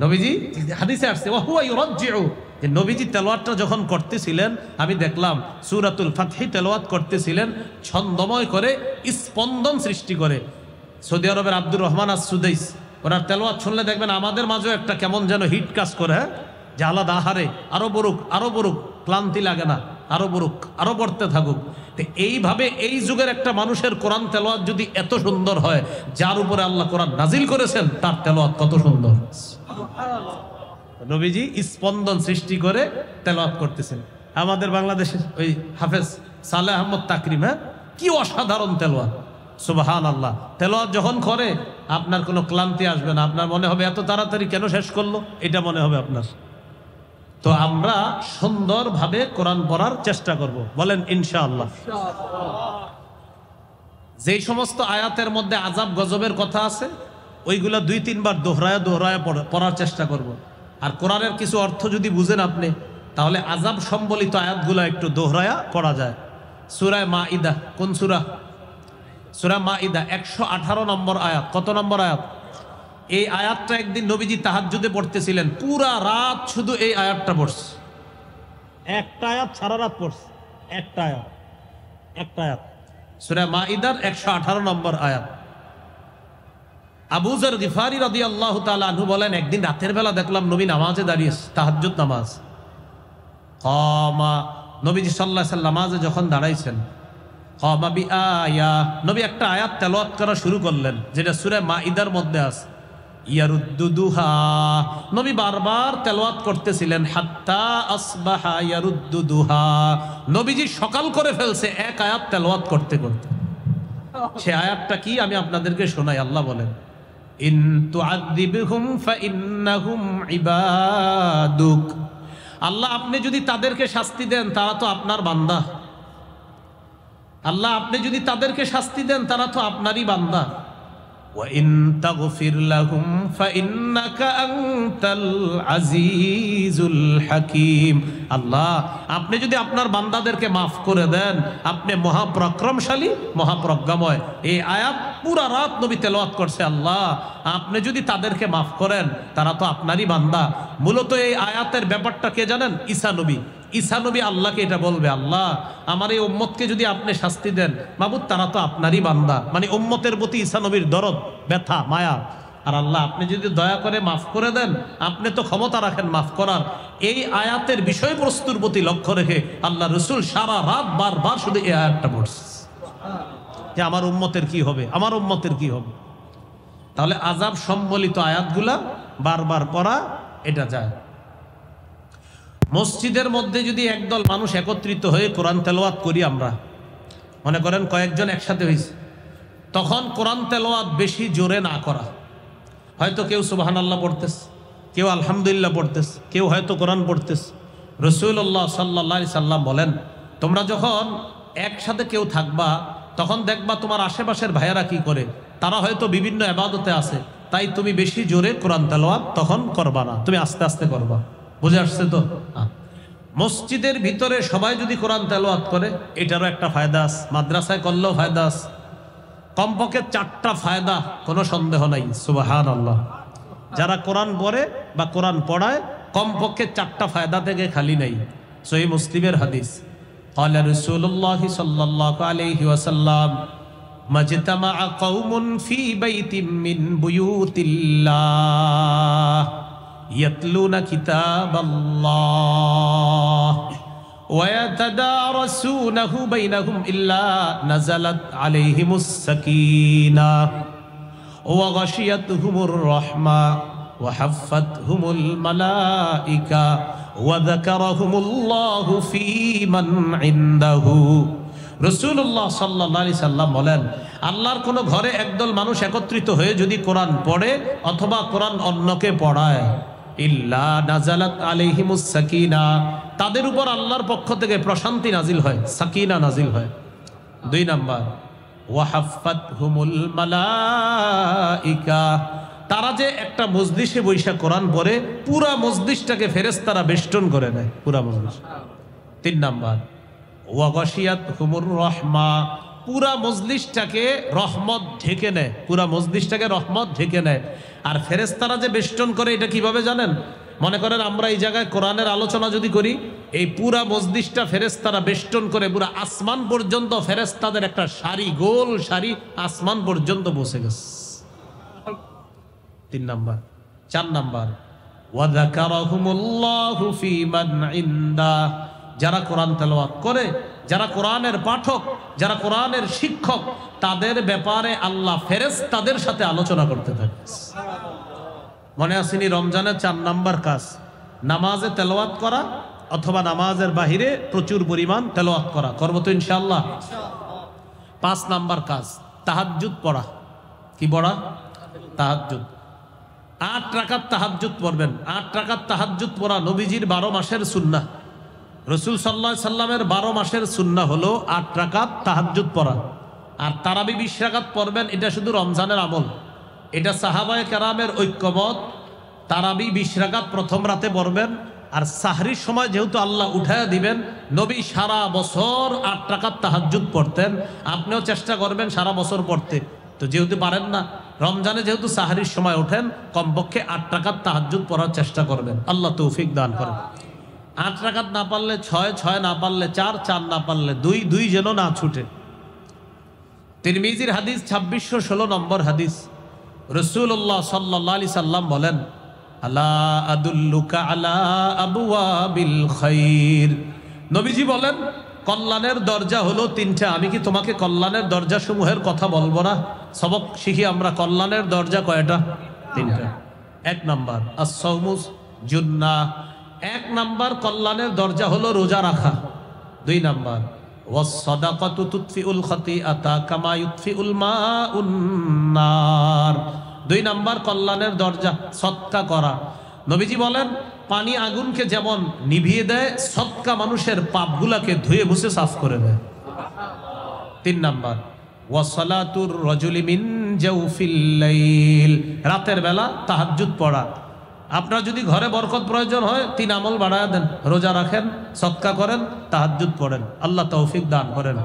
নবীজি হাদিসে আসছে ওয়া হুয়া ইউরাজ্জিউ, যে নবীজি তেলাওয়াতটা যখন করতেছিলেন আমি দেখলাম সূরাতুল ফাতহি তেলাওয়াত করতেছিলেন ছন্দময় করে, স্পন্দন সৃষ্টি করে। সৌদি আরবের আব্দুর রহমান আস-সুদাইস ওনার তেলাওয়াত শুনলে দেখবেন আমাদের মাঝেও একটা কেমন যেন হিট কাজ করে, হ্যাঁ যে আলাদা, আহারে আরো বরুক আরো বরুক, ক্লান্তি লাগে না, আরো বরুক আরো পড়তে থাকুক। তো এইভাবে এই যুগের একটা মানুষের কোরআন তেলাওয়াত যদি এত সুন্দর হয়, যার উপরে আল্লাহ কোরআন নাজিল করেছেন তার তেলাওয়াত কত সুন্দর। নবীজি স্পন্দন সৃষ্টি করে তেলাওয়াত করতেছেন। আমাদের বাংলাদেশের ওই হাফেজ সালেহ আহমদ তাকরিম, হ্যাঁ কি অসাধারণ তেলাওয়াত, সুবহানাল্লাহ। তেলাওয়াত যখন করে আপনার কোনো ক্লান্তি আসবে না, আপনার মনে হবে এত তাড়াতাড়ি কেন শেষ করলো, এটা মনে হবে আপনার। তো আমরা সুন্দরভাবে কোরআন পড়ার চেষ্টা করব, বলেন ইনশাআল্লাহ। যেই সমস্ত আয়াতের মধ্যে আযাব গজবের কথা আছে ওইগুলা 2-3 বার দোহরায়া দোহরায়া পড়ার চেষ্টা করব। আর কোরআনের কিছু অর্থ যদি বুঝেন আপনি, তাহলে আযাব সম্বলিত আয়াতগুলো একটু দোহরায়া পড়া যায়। সূরা মাইদা, কোন সূরা? সূরা মাইদা 118 নম্বর আয়াত। কত নম্বর আয়াত? এই আয়াতটা একদিন নবীজি তাহাজ্জুদে পড়তেছিলেন, পুরা রাত শুধু এই আয়াতটা পড়ছে। একটা আয়াত সারা রাত পড়ছে, একটা আয়াত সূরা মাইদার 118 নম্বর আয়াত। আবু যর গিফারি রাদিয়াল্লাহু তাআলা আনহু বলেন একদিন রাতের বেলা দেখলাম নবী নামাজে দাঁড়িয়েছে, তাহাজ্জুদ নামাজ। নবীজি সাল্লাল্লাহু আলাইহি ওয়াসাল্লাম নামাজে যখন দাঁড়াইছেন, কামা বিআয়া, নবী একটা আয়াত তেলাওয়াত করা শুরু করলেন যেটা সূরা মাইদার মধ্যে আছে। ইয়ারুদ্দুহা, নবী বারবার তেলাওয়াত করতেছিলেন, হাত্তা আসবাহা ইয়ারুদ্দুহা, নবীজি সকাল করে ফেলছে এক আয়াত তেলাওয়াত করতে করতে। সে আয়াতটা কি আমি আপনাদেরকে শোনাই। আল্লাহ বলেন, ইন তুআযিবহুম ফাইন্নাহুম ইবাদুক, আল্লাহ আপনি যদি তাদেরকে শাস্তি দেন তারা তো আপনার বান্দা। আল্লাহ আপনি যদি তাদেরকে শাস্তি দেন তারা তো আপনারই বান্দা। وإن تغفر لهم فإنك أنت العزيز الحكيم। আল্লাহ আপনি যদি আপনার বান্দাদেরকে মাফ করে দেন আপনি মহাপরাক্রমশালী মহাপ্রজ্ঞাময়। এই আয়াত পুরা রাত নবী তেলাওয়াত করছে। আল্লাহ আপনি যদি তাদেরকে মাফ করেন তারা তো আপনারই বান্দা। মূলত এই আয়াতের ব্যাপারটা কে জানেন? ঈসা নবী। ঈসা নবী আল্লাহকে এটা বলবে, আল্লাহ আমার এই উম্মতকে যদি আপনি শাস্তি দেন মাবুদ তারা তো আপনারই বান্দা। মানে উম্মতের প্রতি ঈসা নবীর দরদ, ব্যথা, মায়া। আর আল্লাহ আপনি যদি দয়া করে মাফ করে দেন আপনি তো ক্ষমতা রাখেন মাফ করার। এই আয়াতের বিষয়বস্তুর প্রতি লক্ষ্য রেখে আল্লাহ রসুল সারা রাত বারবার শুধু এই আয়াতটা পড়ছে যে আমার উম্মতের কি হবে, আমার উম্মতের কি হবে। তাহলে আযাব সম্বলিত আয়াতগুলা বারবার পড়া এটা যায়। মসজিদের মধ্যে যদি একদল মানুষ একত্রিত হয়ে কোরআন তেলাওয়াত করি, আমরা মনে করেন কয়েকজন একসাথে হয়েছে, তখন কোরআন তেলাওয়াত বেশি জোরে না করা। হয়তো কেউ সুবহানাল্লাহ পড়তেছে, কেউ আলহামদুলিল্লাহ পড়তেছে, কেউ হয়তো কোরআন পড়তেছে। রাসূলুল্লাহ সাল্লাল্লাহু আলাইহি সাল্লাম বলেন, তোমরা যখন একসাথে কেউ থাকবা তখন দেখবা তোমার আশেপাশের ভাইয়েরা কি করে, তারা হয়তো বিভিন্ন ইবাদতে আছে, তাই তুমি বেশি জোরে কোরআন তেলাওয়াত তখন করবা না, তুমি আস্তে আস্তে করবা। বুঝে আসছে তো? মসজিদের ভিতরে সবাই যদি কোরআন তেলাওয়াত করে এটারও একটা ফায়দা আছে, মাদ্রাসায় করলেও ফায়দা আছে। কমপক্ষে 4টা ফায়দা, কোনো সন্দেহ নাই। সুবহানাল্লাহ। যারা কোরআন পড়ে বা কোরআন পড়ায় কমপক্ষে 4টা ফায়দা থেকে খালি নাই। সহিহ মুসলিমের হাদিস, ক্বালা রাসূলুল্লাহ সাল্লাল্লাহু আলাইহি ওয়াসাল্লাম মাজতামা কওমুন ফি বাইতিন মিন বুয়ুতিল্লাহ ইয়াতলুনা কিতাবাল্লাহ وَيَتَدَارَسُونَهُ بَيْنَهُمْ إِلَّا نَزَلَتْ عَلَيْهِمُ السَّكِينَةُ وَغَشِيَتْهُمُ الرَّحْمَةُ وَحَفَّتْهُمُ الْمَلَائِكَةُ وَذَكَرَهُمُ اللَّهُ فِي مَنْ عِندَهُ। রাসূলুল্লাহ সাল্লাল্লাহু আলাইহি সাল্লাম বলেন, আল্লাহর কোন ঘরে একদল মানুষ একত্রিত হয়ে যদি কোরআন পড়ে অথবা কোরআন অন্যকে পড়ায়, ইল্লা নাজালাত আলাইহিমুস সাকিনা, তাদের উপর আল্লাহর পক্ষ থেকে প্রশান্তি নাজিল হয়, সাকিনা নাজিল হয়। 2 নাম্বার, ওয়াহাফাতহুমুল মালাইকা, তারা যে একটা মজলিসে বৈশা কোরআন পড়ে পুরা মজলিসটাকে ফেরেশতারা বেষ্টন করে নেয়, পুরা মজলিস। 3 নাম্বার, ওয়াগাশিয়াতহুমুর রাহমা, পুরা মজলিসটাকে রহমত ঢেকে নেয়, পুরা মজলিসটাকে রহমত ঢেকে নেয়। আর ফেরেশতারা যে বেষ্টন করে এটা কিভাবে জানেন? মনে করেন আমরা এই জায়গায় কোরআনের আলোচনা যদি করি, এই পুরা মজলিসটা ফেরেশতারা বেষ্টন করে পুরা আসমান পর্যন্ত, ফেরেশতাদের একটা সারি, গোল সারি আসমান পর্যন্ত বসে গেছে। 3 নাম্বার। 4 নাম্বার, ওয়াযাকারাহুমুল্লাহু ফী মান ইনদা, যারা কোরআন তেলাওয়াত করে, যারা কোরআনের পাঠক, যারা কোরআনের শিক্ষক, তাদের ব্যাপারে আল্লাহ ফেরেশতাদের সাথে আলোচনা করতে থাকে। মনে আসেনি রমজানের 4 নাম্বার কাজ নামাজে তেলাওয়াত করা অথবা নামাজের বাহিরে প্রচুর পরিমাণ তেলাওয়াত করা, করবো তো ইনশাআল্লাহ। 5 নাম্বার কাজ তাহাজ্জুদ পড়া। কি পড়া? তাহাজ্জুদ। 8 রাকাত তাহাজ্জুদ পড়বেন। 8 রাকাত তাহাজ্জুদ পড়া নবীজির 12 মাসের সুন্নাহ। রাসূল সাল্লাল্লাহু আলাইহি সাল্লামের 12 মাসের সুন্নাহ হলো 8 রাকাত তাহাজ্জুদ পড়া। আর তারাবি 20 রাকাত পড়বেন, এটা শুধু রমজানের আমল। এটা সাহাবায়ে কেরামের ঐক্যমত। তারাবি 20 রাকাত প্রথম রাতে পড়বেন। আর সাহরির সময় যেহেতু আল্লাহ উঠায়া দিবেন, নবী সারা বছর 8 রাকাত তাহাজ্জুদ পড়তেন। আপনিও চেষ্টা করবেন সারা বছর পড়তে। তো যেহেতু পারেন না, রমজানে যেহেতু সাহরির সময় ওঠেন, কমপক্ষে 8 রাকাত তাহাজ্জুদ পড়ার চেষ্টা করবেন। আল্লাহ তৌফিক দান করেন। 8 রাকাত না পারলে 6, 6 না পারলে 4, 4 না পারলে 2, 2 যেন না ছুটে। তিরমিজির হাদিস 2616 নম্বর হাদিস, রাসূলুল্লাহ সাল্লাল্লাহু আলাইহি সাল্লাম বলেন, আলা আদুল্লুকা আলা আবওয়াবিল খাইর। নবীজি বলেন কল্যাণের দরজা হলো 3টা, আমি কি তোমাকে কল্যাণের দরজা সমূহের কথা বলবো না? সবক শিখি আমরা, কল্যাণের দরজা কয়টা? 3টা। 1 নাম্বার আস-সাওমু জুন্নাহ, 1 নাম্বার কল্যাণের দরজা হলো রোজা রাখা। 2 নাম্বার ওয়াস-সাদাকাতু তুতফিউল খাতিআতা কামা ইউতফিউল মাউন নার। 2 নাম্বার কল্যাণের দরজা সদকা করা। নবীজি বলেন পানি আগুনকে যেমন নিভিয়ে দেয়, সদকা মানুষের পাপগুলাকে ধুয়ে মুছে সাফ করে দেয়। 3 নাম্বার ওয়াসালাতুর রাজুলি মিন জাওফিল লাইল, রাতের বেলা তাহাজ্জুদ পড়া। আপনার যদি ঘরে বরকত প্রয়োজন হয় 3 আমল বাড়ায় দেন, রোজা রাখেন, সদকা করেন, তাহাজ্জুদ পড়েন, আল্লাহ তৌফিক দান করেন।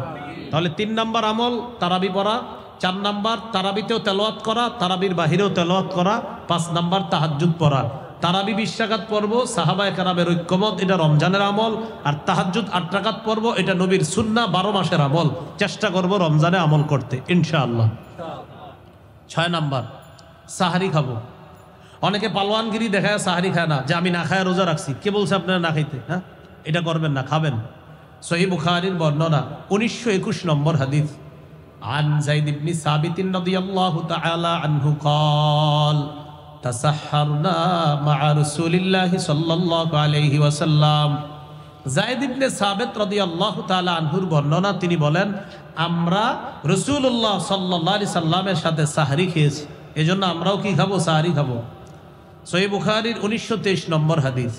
তাহলে 3 নাম্বার আমল তারাবি পড়া, 4 নাম্বার তারাবিতেও তেলাওয়াত করা, তারাবির বাহিরেও তেলাওয়াত করা, 5 নাম্বার তাহাজ্জুদ পড়া। তারাবি 20 রাকাত পড়বো, সাহাবায়ে কেরামের ঐক্যমত, এটা রমজানের আমল। আর তাহাজ্জুদ 8 রাকাত পড়বো, এটা নবীর সুন্নাহ, 12 মাসের আমল। চেষ্টা করব রমজানে আমল করতে ইনশাআল্লাহ। 6 নাম্বার সাহারি খাবো। অনেকে পালোয়ানগিরি দেখায় সাহারি খায় না, যে আমি না খায় রোজা রাখছি। কে বলছে আপনারা না খাইতে? হ্যাঁ, এটা করবেন না, খাবেন। সহিহ বুখারীর বর্ণনা 1921 নম্বর হাদিস, আন যায়েদ ইবনে সাবিত রাদিয়াল্লাহু তাআলা আনহু قال তাসাহহারনা মা রাসূলিল্লাহি সাল্লাল্লাহু আলাইহি ওয়াসাল্লাম। যায়েদ ইবনে সাবিত রাদিয়াল্লাহু তাআলা আনহুর বর্ণনা, তিনি বলেন আমরা রাসূলুল্লাহ সাল্লাল্লাহু আলাইহি সাল্লামের সাথে সাহরি খেয়েছি, এজন্য আমরাও কি খাবো? সাহরি খাবো। সহিহ বুখারীর 1923 নম্বর হাদিস,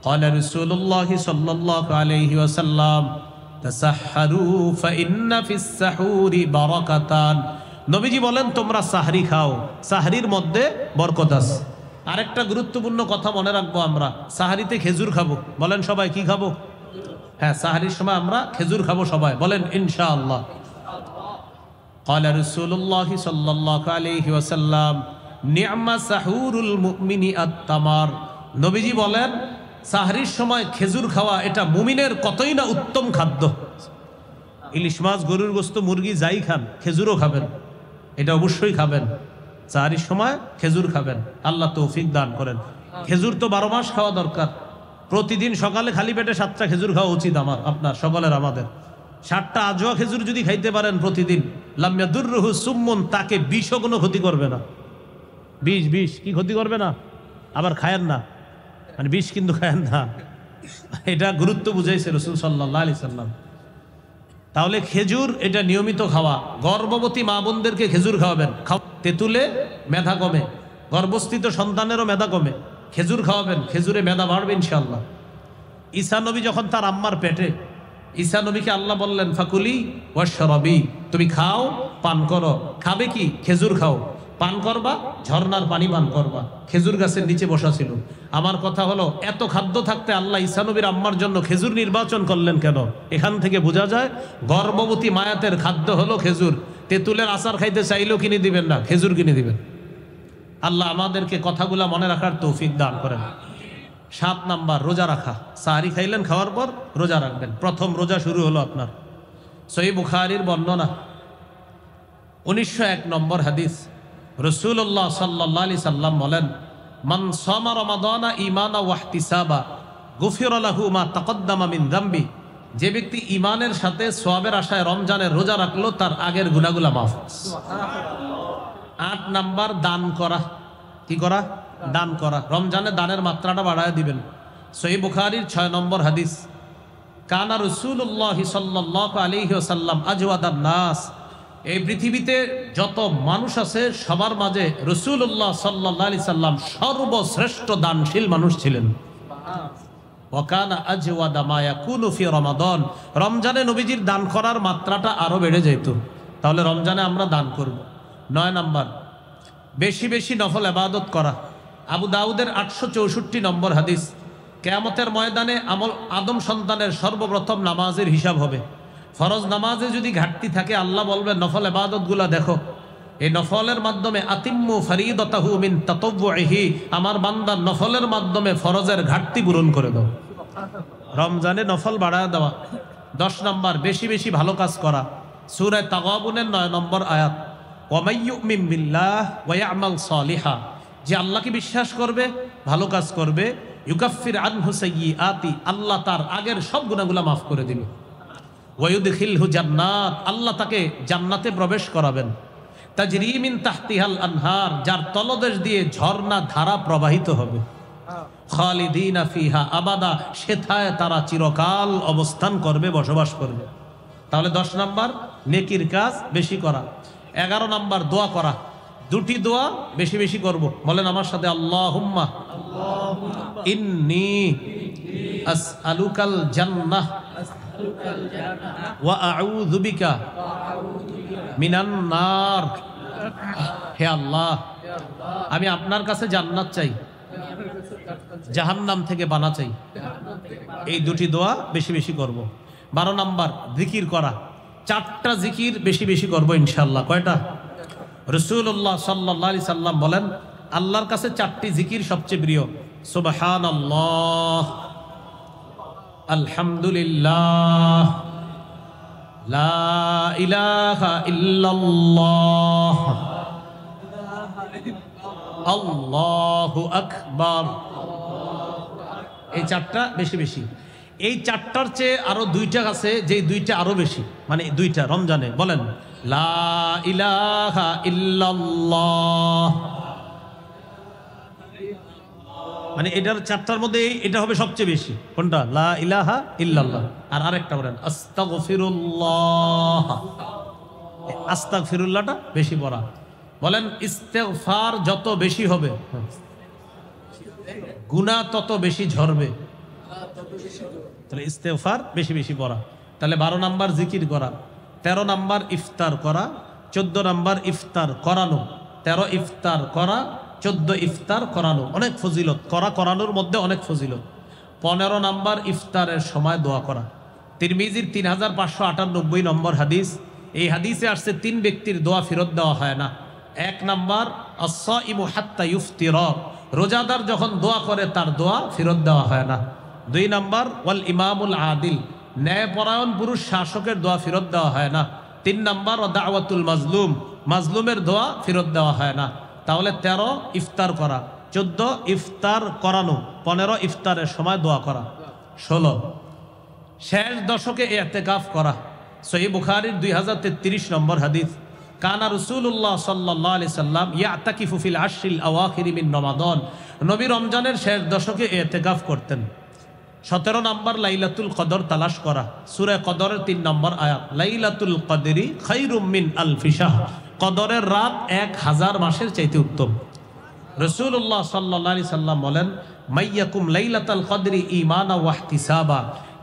قال رسول الله صلى الله عليه وسلم تسحروا فإن في السحور بركتان। নবীজি বলেন তোমরা সাহরি খাও, সাহরির মধ্যে বরকত আছে। আরেকটা গুরুত্বপূর্ণ কথা মনে রাখবো, আমরা সাহরিতে খেজুর খাবো। বলেন সবাই কি খাবো? হ্যাঁ, সাহরির সময় আমরা খেজুর খাবো সবাই, বলেন ইনশাআল্লাহ। قال رسول الله صلى الله عليه وسلم نعم سحور المؤمن التمر। নবীজি বলেন সাহরির সময় খেজুর খাওয়া এটা মুমিনের কতই না উত্তম খাদ্য। ইলিশ মাছ, গরুর গোশত, মুরগি যাই খান, খেজুরও খাবেন, এটা অবশ্যই খাবেন। সাহরির সময় খেজুর খাবেন, আল্লাহ তৌফিক দান করেন। খেজুর তো 12 মাস খাওয়া দরকার। প্রতিদিন সকালে খালি পেটে 7টা খেজুর খাওয়া উচিত আমার, আপনার, সকলের, আমাদের। 7টা আজোয়া খেজুর যদি খাইতে পারেন প্রতিদিন, লাম ইয়াদুররুহু সুম্মুন, তাকে বিষও কোনো ক্ষতি করবে না। বিষ কি ক্ষতি করবে না? আবার খায়েন না, মানে বিষ কিন্তু খায়েন না, এটা গুরুত্ব বুঝাইছে রাসূল সাল্লাল্লাহু আলাইহি সাল্লাম। তাহলে খেজুর এটা নিয়মিত খাওয়া। গর্ভবতী মা বোনদেরকে খেজুর খাওয়াবেন, তেঁতুলে মেধা কমে, গর্ভস্থিত সন্তানেরও মেধা কমে। খেজুর খাওয়াবেন, খেজুরে মেধা বাড়বে ইনশাআল্লাহ। ঈসা নবী যখন তার আম্মার পেটে, ঈসা নবীকে আল্লাহ বললেন ফাকুলি ওয়াশরাবি, তুমি খাও, পান করো। খাবে কি? খেজুর খাও, পান করবা, ঝর্ণার পানি পান করবা। খেজুর গাছের নিচে বসা ছিল। আমার কথা হলো, এত খাদ্য থাকতে আল্লাহ ঈসা নবীর আম্মার জন্য খেজুর নির্বাচন করলেন কেন? এখান থেকে বোঝা যায় গর্ভবতী মায়াতের খাদ্য হলো খেজুর। তেঁতুলের আচার খাইতে চাইলেও কিনে দিবেন না, খেজুর কিনে দিবেন। আল্লাহ আমাদেরকে কথাগুলা মনে রাখার তৌফিক দান করেন। 7 নাম্বার রোজা রাখা। সাহরি খাইলেন, খাওয়ার পর রোজা রাখবেন। প্রথম রোজা শুরু হলো আপনার। সহিহ বুখারীর বর্ণনা 1901 নম্বর হাদিস, রাসূলুল্লাহ সাল্লাল্লাহু আলাইহি সাল্লাম বলেন মান সামা রমাদানা ঈমানা ওয়া ইহতিসাবা গুফিরা লাহু মা তাকদ্দামা মিন যামবি। যে ব্যক্তি ঈমানের সাথে সওয়াবের আশায় রমজানের রোজা রাখলো, তার আগের গুনাহগুলো মাফ। 8 নাম্বার দান করা। কি করা? দান করা। রমজানে দানের মাত্রাটা বাড়ায় দিবেন। সহিহ বুখারীর 6 নম্বর হাদিস, কানা রাসূলুল্লাহ সাল্লাল্লাহু আলাইহি ওয়াসাল্লাম আজওয়াদান নাস। এই পৃথিবীতে যত মানুষ আছে সবার মাঝে রাসূলুল্লাহ সাল্লাল্লাহু আলাইহি সাল্লাম সর্বশ্রেষ্ঠ দানশীল মানুষ ছিলেন। ওয়া কানা আজওয়াদা মা ইয়াকুনু ফি রমাদান। রমজানে নবীজির দান করার মাত্রাটা আরো বেড়ে যেত। তাহলে রমজানে আমরা দান করব। 9 নাম্বার বেশি বেশি নফল ইবাদত করা। আবু দাউদের 864 নম্বর হাদিস, কিয়ামতের ময়দানে আদম সন্তানের সর্বপ্রথম নামাজের হিসাব হবে। ফরজ নামাজে যদি ঘাটতি থাকে, আল্লাহ বলবেন নফল ইবাদতগুলো দেখো। এই নফলের মাধ্যমে আতিম্মু ফরিদাতাহু মিন তাতাওউহি, আমার বান্দার নফলের মাধ্যমে ফরজের ঘাটতি পূরণ করে দাও। রমজানে নফল বাড়ায় দেওয়া। 10 নাম্বার বেশি বেশি ভালো কাজ করা। সূরা তাগাবুনের 9 নম্বর আয়াত, ওয়া মান ইউমিন বিল্লাহ ওয়া ইয়ামাল সালিহা, যে আল্লাহকে বিশ্বাস করবে, ভালো কাজ করবে, ইউকাফির আনহু সাইয়্যাতি, আল্লাহ তার আগের সব গুনাহগুলো মাফ করে দিবে। ওয়া ইউদখিলহু জান্নাত, আল্লাহ তাকে জান্নাতে প্রবেশ করাবেন। তাজরি মিন তাহতিহাল আনহার, যার তলদেশ দিয়ে ঝর্ণা ধারা প্রবাহিত হবে। খালিদিনা ফিহা আবাদা, সেথায় তারা চিরকাল অবস্থান করবে, বসবাস করবে। তাহলে 10 নাম্বার নেকির কাজ বেশি করা। 11 নাম্বার দোয়া করা। 2টি দোয়া বেশি বেশি করব, বলেন আমার সাথে, আল্লাহুম্মা ইন্নী আসআলুকাল জান্নাহ ওয়া আউযু বিকা মিনান নার। হে আল্লাহ, আমি আপনার কাছে জান্নাত চাই, জাহান্নাম থেকে বানা চাই। এই দুটি দোয়া বেশি বেশি করব। 12 নাম্বার জিকির করা, 4টা জিকির বেশি বেশি করব ইনশাআল্লাহ। কয়টা? রাসূলুল্লাহ সাল্লাল্লাহু আলাইহি সাল্লাম বলেন আল্লাহর কাছে 4টি জিকির সবচেয়ে প্রিয়। সুবহানাল্লাহ, আলহামদুলিল্লাহ, লা ইলাহা ইল্লাল্লাহ, আল্লাহু আকবার। এই 4টা বেশি বেশি। এই 4টার চেয়ে আরো 2টা আছে, যে 2টা আরো বেশি, মানে 2টা রমজানে বলেন লা ইলাহা ইল্লাল্লাহ, মানে এটার 4টার মধ্যে এটা হবে সবচেয়ে বেশি। কোনটা? লা ইলাহা ইল্লাল্লাহ। আর আরেকটা বলেন আস্তাগফিরুল্লাহ। আস্তাগফিরুল্লাহটা বেশি পড়া। বলেন ইস্তেগফার যত বেশি হবে গুনাহ তত বেশি ঝরবে। তাহলে ইস্তেগফার বেশি বেশি পড়া। তাহলে 12 নাম্বার জিকির করা, 13 নাম্বার ইফতার করা, 14 নাম্বার ইফতার করানো, 13 ইফতার করা, 14 ইফতার করানো। অনেক ফজিলত, করানোর মধ্যে অনেক ফজিলত। 15 নাম্বার ইফতারের সময় দোয়া করা। তিরমিজির 3598 নম্বর হাদিস। এই হাদিসে আসছে 3 ব্যক্তির দোয়া ফেরত দেওয়া হয় না। 1 নাম্বার আস-সাইমু হাত্তা ইফতিরা, রোজাদার যখন দোয়া করে তার দোয়া ফেরত দেওয়া হয় না। 2 নাম্বার ওয়াল ইমামুল আদিল, ন্যায়পরায়ণ পুরুষ শাসকের দোয়া ফেরত দেওয়া হয় না। 3 নাম্বার ও দাওয়াতুল মাজলুম, মাজলুমের দোয়া ফেরত দেওয়া হয় না। তাহলে 13 ইফতার করা, 14 ইফতার করানো, 15 ইফতারের সময় দোয়া করা, 16 শেষ দশকে ইতিকাফ করা। সহিহ বুখারীর 2033 নম্বর হাদিস। কানা রাসূলুল্লাহ সাল্লাল্লাহু আলাইহি সাল্লাম ইয়াতাকিফু ফিল আশরিল আওয়াখির মিন রমাদান, নবী রমজানের শেষ দশকে ইতিকাফ করতেন। 17 নাম্বার লাইলাতুল কদর তালাশ করা। সূরা কদরের 3 নম্বর আয়াত, লাইলাতুল কদরি খায়রুম মিন আলফি শাহর, কদরের রাত 1000 মাসের চাইতে উত্তম। রাসূলুল্লাহ সাল্লাল্লাহু আলাইহি সাল্লাম বলেন মাইয়াকুম লাইলাতুল কদরি ঈমানা ওয়া ইহতিসাবা,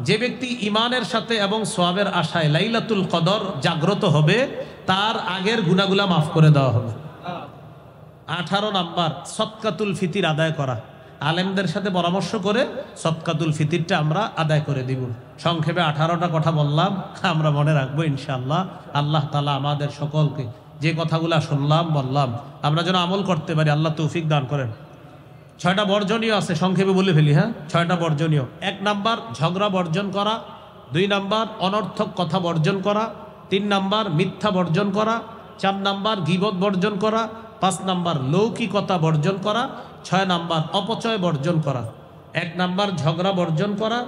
যে ব্যক্তি ঈমানের সাথে এবং সওয়াবের আশায় লাইলাতুল কদর জাগ্রত হবে তার আগের গুনাহগুলো মাফ করে দেওয়া হবে। 18 নাম্বার সদকাতুল ফিতির আদায় করা। আলেমদের সাথে পরামর্শ করে সদকাতুল ফিতিরটা আমরা আদায় করে দিব। সংক্ষেপে 18টা কথা বললাম, আমরা মনে রাখবো ইনশাআল্লাহ। আল্লাহ তাআলা আমাদের সকলকে যে কথাগুলো শুনলাম বললাম আমরা যেন আমল করতে পারি, আল্লাহ তৌফিক দান করেন। 6টা বর্জনীয় আছে, সংক্ষেপে বলে ফেলি। 6টা বর্জনীয়। 1 নাম্বার ঝগড়া বর্জন করা, 2 নাম্বার অনর্থক কথা বর্জন করা, 3 নাম্বার মিথ্যা বর্জন করা, 4 নাম্বার গীবত বর্জন করা, 5 নাম্বার লৌকিকতা বর্জন করা, 6 নাম্বার অপচয় বর্জন করা। 1 নাম্বার ঝগড়া বর্জন করা,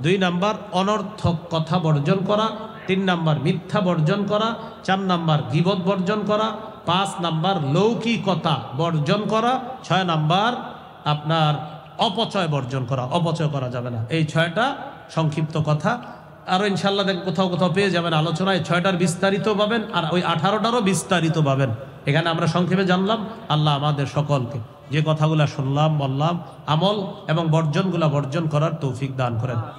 2 নাম্বার অনর্থক কথা বর্জন করা, 3 নাম্বার মিথ্যা বর্জন করা, 4 নাম্বার গীবত বর্জন করা, 5 নাম্বার লৌকিকতা বর্জন করা, 6 নাম্বার আপনার অপচয় বর্জন করা। অপচয় করা যাবে না। এই 6টা সংক্ষিপ্ত কথা। আরো ইনশাআল্লাহ দেখেন কোথাও কোথাও পেয়ে যাবেন আলোচনায়। 6টার বিস্তারিত পাবেন আর ওই 18টারও বিস্তারিত পাবেন। এখানে আমরা সংক্ষেপে জানলাম। আল্লাহ আমাদের সকলকে যে কথাগুলো শুনলাম বললাম আমল এবং বর্জনগুলা বর্জন করার তৌফিক দান করেন।